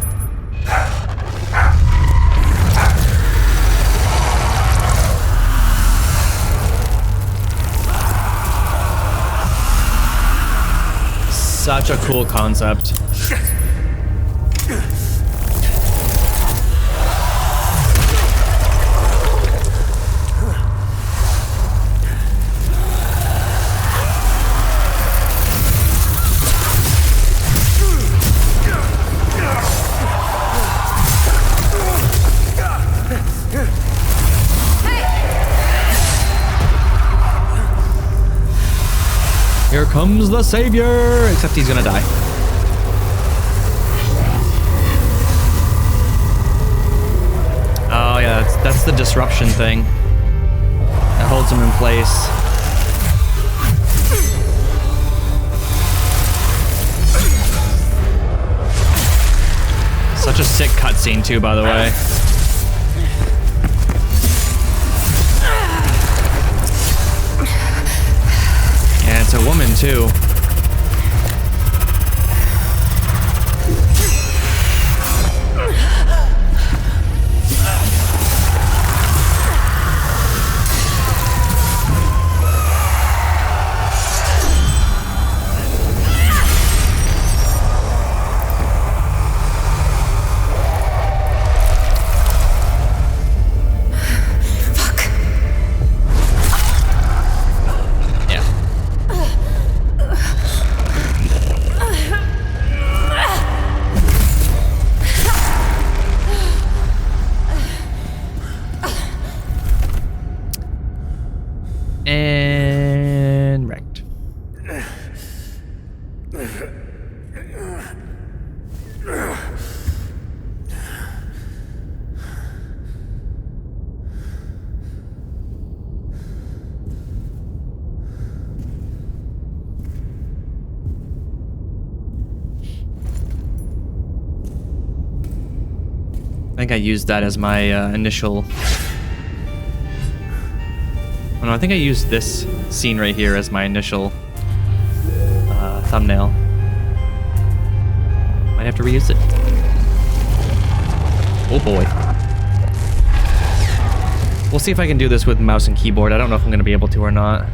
Such a cool concept. Here comes the savior! Except he's gonna die. Oh yeah, that's the disruption thing. That holds him in place. Such a sick cutscene too, by the way. And it's a woman too. And wrecked. I think I used that as my initial... Oh no, I think I used this scene right here as my initial thumbnail. Might have to reuse it. Oh boy. We'll see if I can do this with mouse and keyboard. I don't know if I'm going to be able to or not.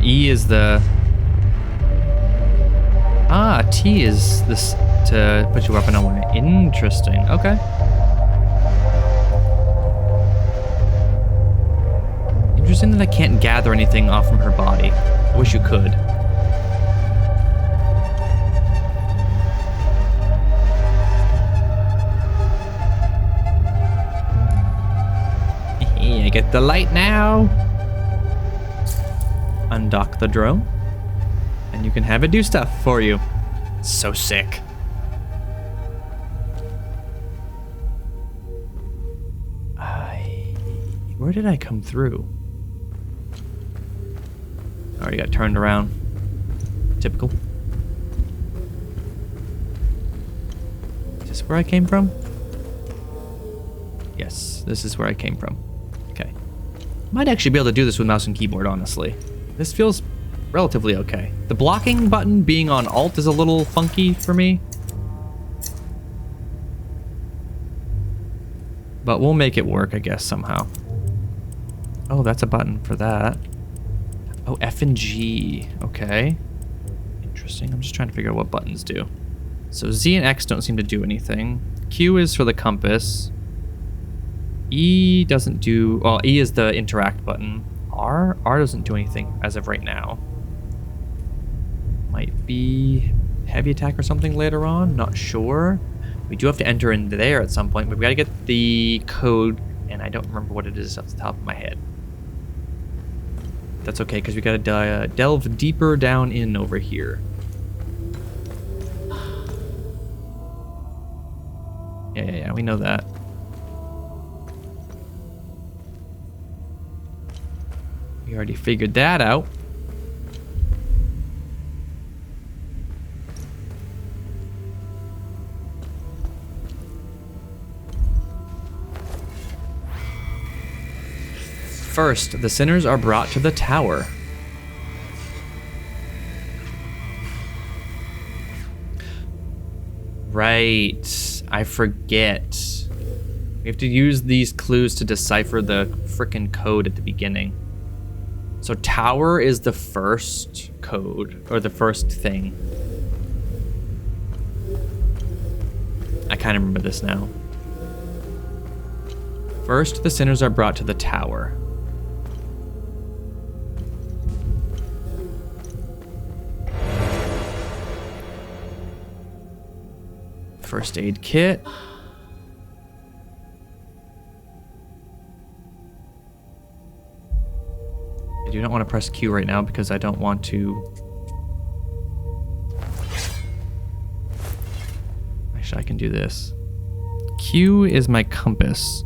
E is the... T is this to put your weapon away. Interesting. Okay. Interesting that I can't gather anything off from her body. I wish you could. I get the light now. Undock the drone, and you can have it do stuff for you. So sick. Where did I come through? Already got turned around. Typical. Is this where I came from? Yes, this is where I came from. Okay. Might actually be able to do this with mouse and keyboard, honestly. This feels relatively okay. The blocking button being on Alt is a little funky for me. But we'll make it work, I guess, somehow. Oh, that's a button for that. Oh, F and G. Okay. Interesting. I'm just trying to figure out what buttons do. So Z and X don't seem to do anything. Q is for the compass. E doesn't do... Well, E is the interact button. R doesn't do anything as of right now. Might be heavy attack or something later on, not sure. We do have to enter in there at some point, but we gotta get the code, and I don't remember what it is off the top of my head. That's okay, because we gotta delve deeper down in over here. Yeah, we know that. We already figured that out. First, the sinners are brought to the tower. Right, I forget. We have to use these clues to decipher the frickin' code at the beginning. So tower is the first code, or the first thing. I kind of remember this now. First, the sinners are brought to the tower. First aid kit. I do not want to press Q right now because I don't want to... Actually, I can do this. Q is my compass.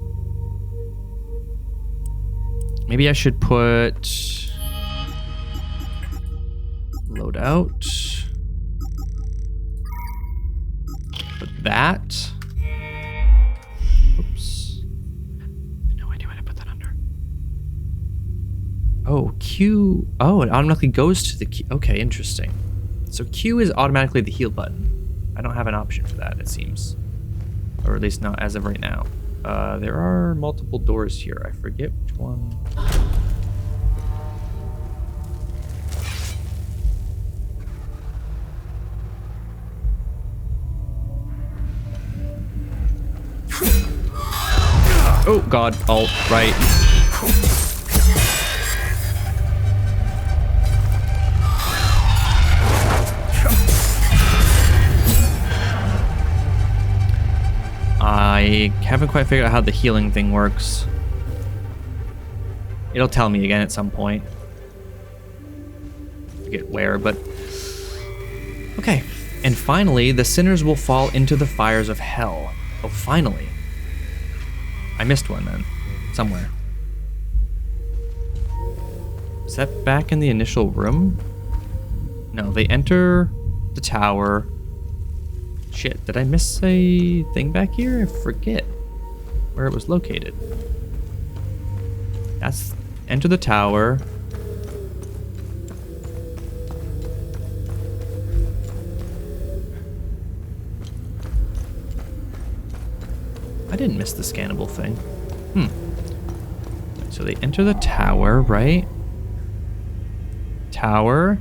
Maybe I should put... Load out. Put that. Oops. No idea what I put that under. Oh, Q. Oh, it automatically goes to the Q. Okay, interesting. So Q is automatically the heal button. I don't have an option for that, it seems. Or at least not as of right now. There are multiple doors here. I forget which one. Oh god, alt, right. I haven't quite figured out how the healing thing works. It'll tell me again at some point. I forget where, but... Okay. And finally, the sinners will fall into the fires of hell. Oh, finally. I missed one then. Somewhere. Is that back in the initial room? No, they enter the tower. Shit, did I miss a thing back here? I forget where it was located. That's enter the tower. I didn't miss the scannable thing. So they enter the tower, right? Tower.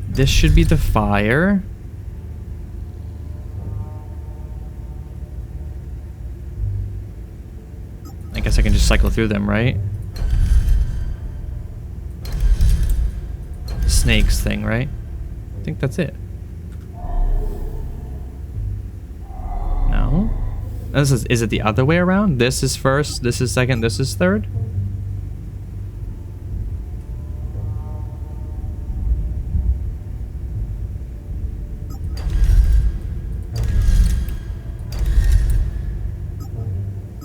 This should be the fire. I guess I can just cycle through them, right? Snakes thing, right? I think that's it. No? This is it the other way around? This is first, this is second, this is third?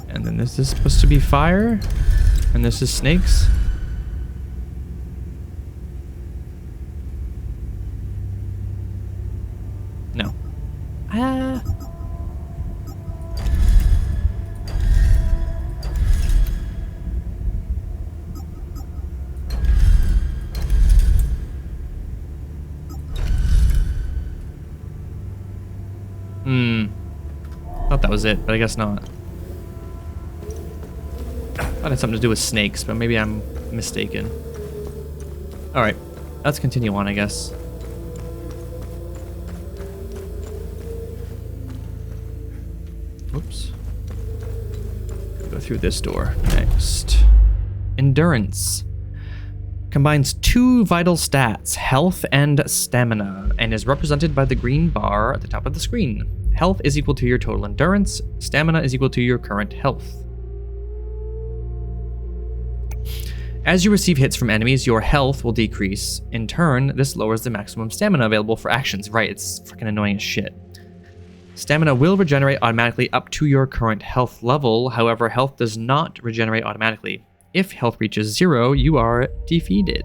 And then this is supposed to be fire? And this is snakes? No. Thought that was it, but I guess not. Thought it had something to do with snakes, but maybe I'm mistaken. Alright, let's continue on, I guess. Oops. Go through this door next. Endurance. Combines 2 vital stats, health and stamina, and is represented by the green bar at the top of the screen. Health is equal to your total endurance. Stamina is equal to your current health. As you receive hits from enemies, your health will decrease. In turn, this lowers the maximum stamina available for actions. Right, it's freaking annoying as shit. Stamina will regenerate automatically up to your current health level. However, health does not regenerate automatically. If health reaches 0, you are defeated.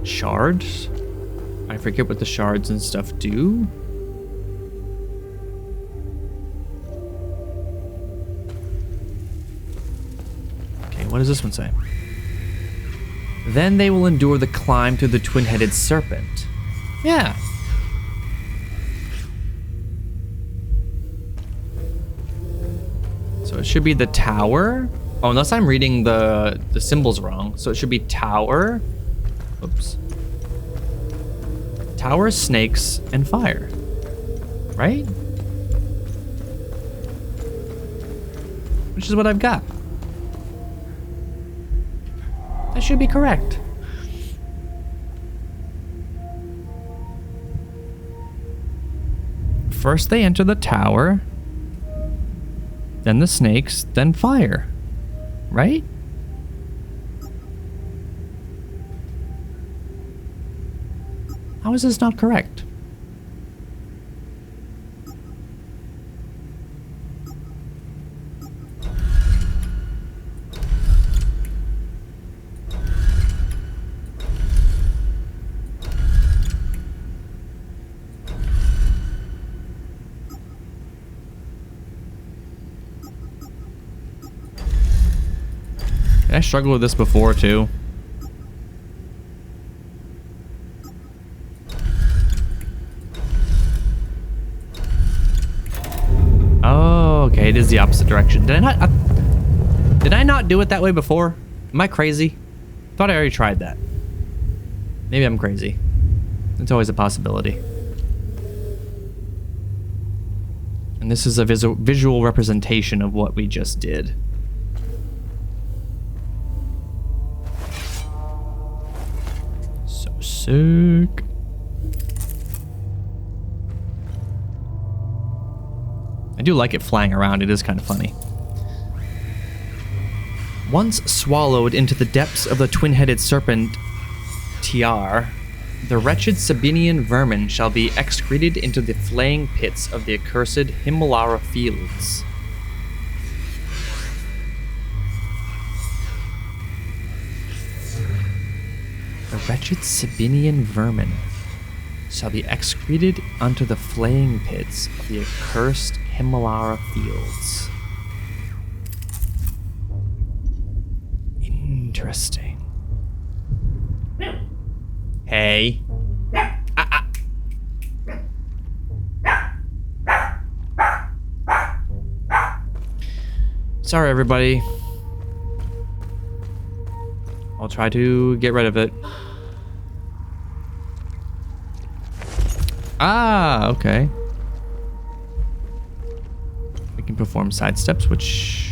Shards? I forget what the shards and stuff do. Okay, what does this one say? Then they will endure the climb to the twin-headed serpent. Yeah. So it should be the tower. Oh, unless I'm reading the symbols wrong. So it should be tower. Oops. Tower, snakes, and fire. Right? Which is what I've got. That should be correct. First they enter the tower, then the snakes, then fire. Right? How is this not correct? I struggled with this before too. Oh, okay, it is the opposite direction. Did I not do it that way before? Am I crazy? Thought I already tried that. Maybe I'm crazy. It's always a possibility. And this is a visual representation of what we just did. So sick. I do like it flying around. It is kind of funny. Once swallowed into the depths of the twin-headed serpent Tiar, the wretched Sabinian vermin shall be excreted into the flaying pits of the accursed Himalara fields. The wretched Sabinian vermin shall be excreted unto the flaying pits of the accursed Himalara fields. Interesting. Hey. Sorry, everybody. I'll try to get rid of it. Ah, okay. We can perform side steps, which...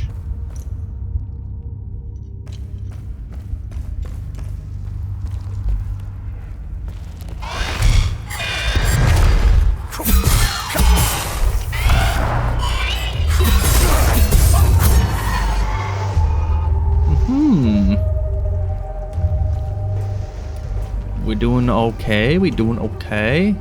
We're doing okay. We're doing okay.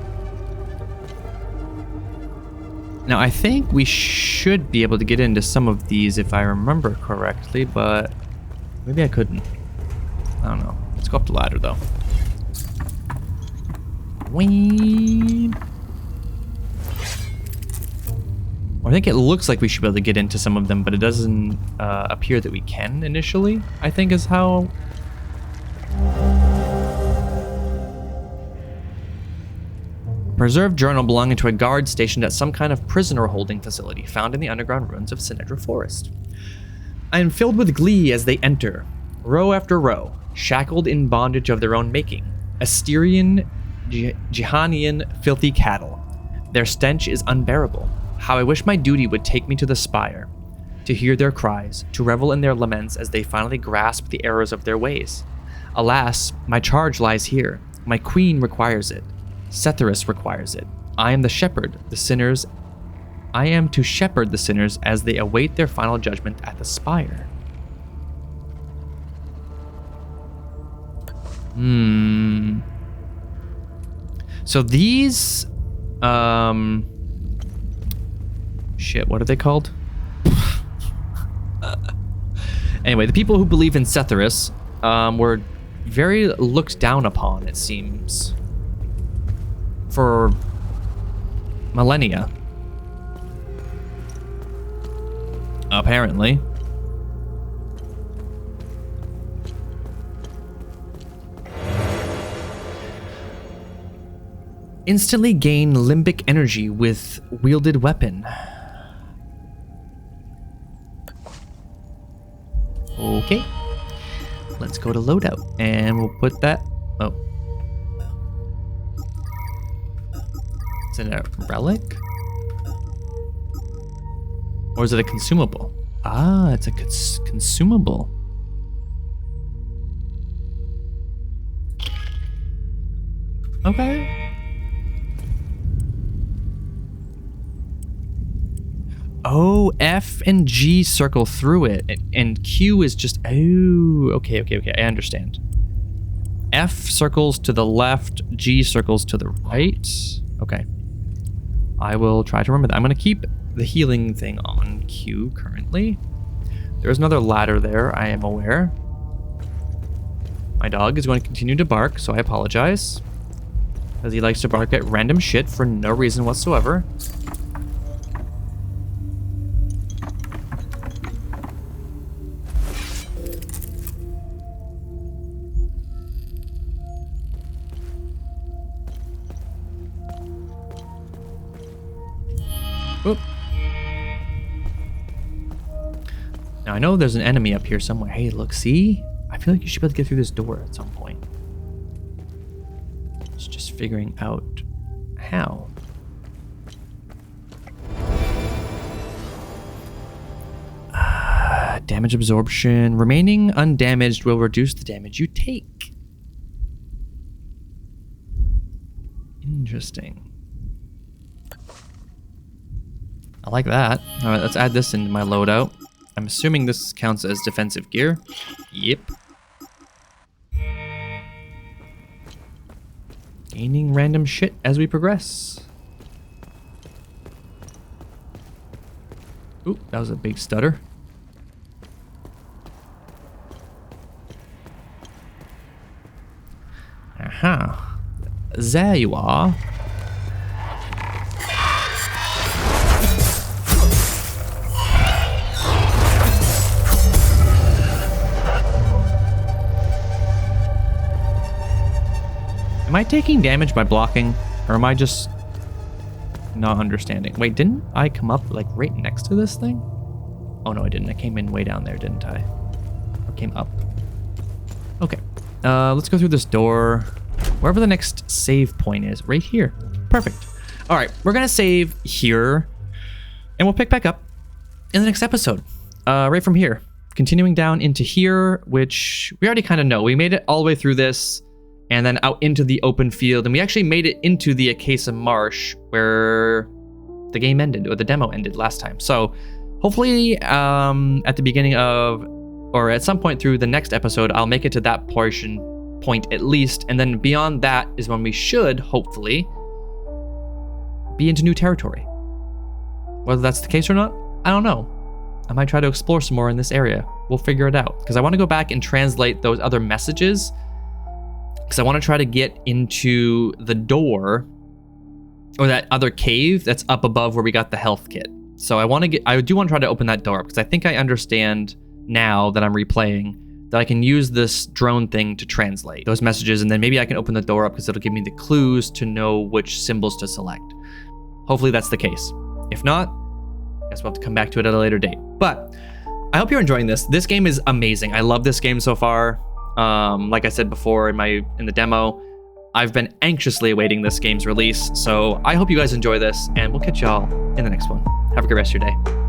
Now, I think we should be able to get into some of these if I remember correctly, but maybe I couldn't. I don't know. Let's go up the ladder, though. Whee! I think it looks like we should be able to get into some of them, but it doesn't appear that we can initially, I think is how... Preserved journal belonging to a guard stationed at some kind of prisoner holding facility found in the underground ruins of Sinedra Forest. I am filled with glee as they enter, row after row, shackled in bondage of their own making, Asterian, Jihanian, filthy cattle. Their stench is unbearable. How I wish my duty would take me to the spire, to hear their cries, to revel in their laments as they finally grasp the errors of their ways. Alas, my charge lies here. My queen requires it. Setherus requires it. I am the shepherd, the sinners. I am to shepherd the sinners as they await their final judgment at the spire. So these, shit, what are they called? Anyway, the people who believe in Setherus, were very looked down upon, it seems, for millennia. Apparently. Instantly gain limbic energy with wielded weapon. Okay. Let's go to loadout and we'll put that. Oh. Is it a relic? Or is it a consumable? Ah, it's a consumable. Okay. Oh, F and G circle through it, and Q is just, oh, okay, I understand. F circles to the left, G circles to the right. Okay. I will try to remember that. I'm going to keep the healing thing on Q currently. There's another ladder there, I am aware. My dog is going to continue to bark, so I apologize. Because he likes to bark at random shit for no reason whatsoever. Oop. Now I know there's an enemy up here somewhere. Hey, look, see? I feel like you should be able to get through this door at some point. It's just figuring out how. Damage absorption. Remaining undamaged will reduce the damage you take. Interesting. I like that. All right, let's add this into my loadout. I'm assuming this counts as defensive gear. Yep. Gaining random shit as we progress. Ooh, that was a big stutter. Aha. There you are. Am I taking damage by blocking, or am I just not understanding? Wait, didn't I come up like right next to this thing? Oh no, I didn't. I came in way down there, didn't I? Or came up. Okay, let's go through this door. Wherever the next save point is, right here. Perfect. All right, we're gonna save here, and we'll pick back up in the next episode, right from here. Continuing down into here, which we already kind of know. We made it all the way through this, and then out into the open field, and we actually made it into the Acacia Marsh, where the game ended, or the demo ended last time. So hopefully at the beginning of, or at some point through the next episode, I'll make it to that point at least, and then beyond that is when we should, hopefully, be into new territory. Whether that's the case or not, I don't know. I might try to explore some more in this area. We'll figure it out, because I want to go back and translate those other messages, because I want to try to get into the door, or that other cave that's up above where we got the health kit. So I do want to try to open that door up, because I think I understand now that I'm replaying that I can use this drone thing to translate those messages, and then maybe I can open the door up because it'll give me the clues to know which symbols to select. Hopefully that's the case. If not, I guess we'll have to come back to it at a later date. But I hope you're enjoying this. This game is amazing. I love this game so far. Like I said before in the demo, I've been anxiously awaiting this game's release. So I hope you guys enjoy this, and we'll catch y'all in the next one. Have a good rest of your day.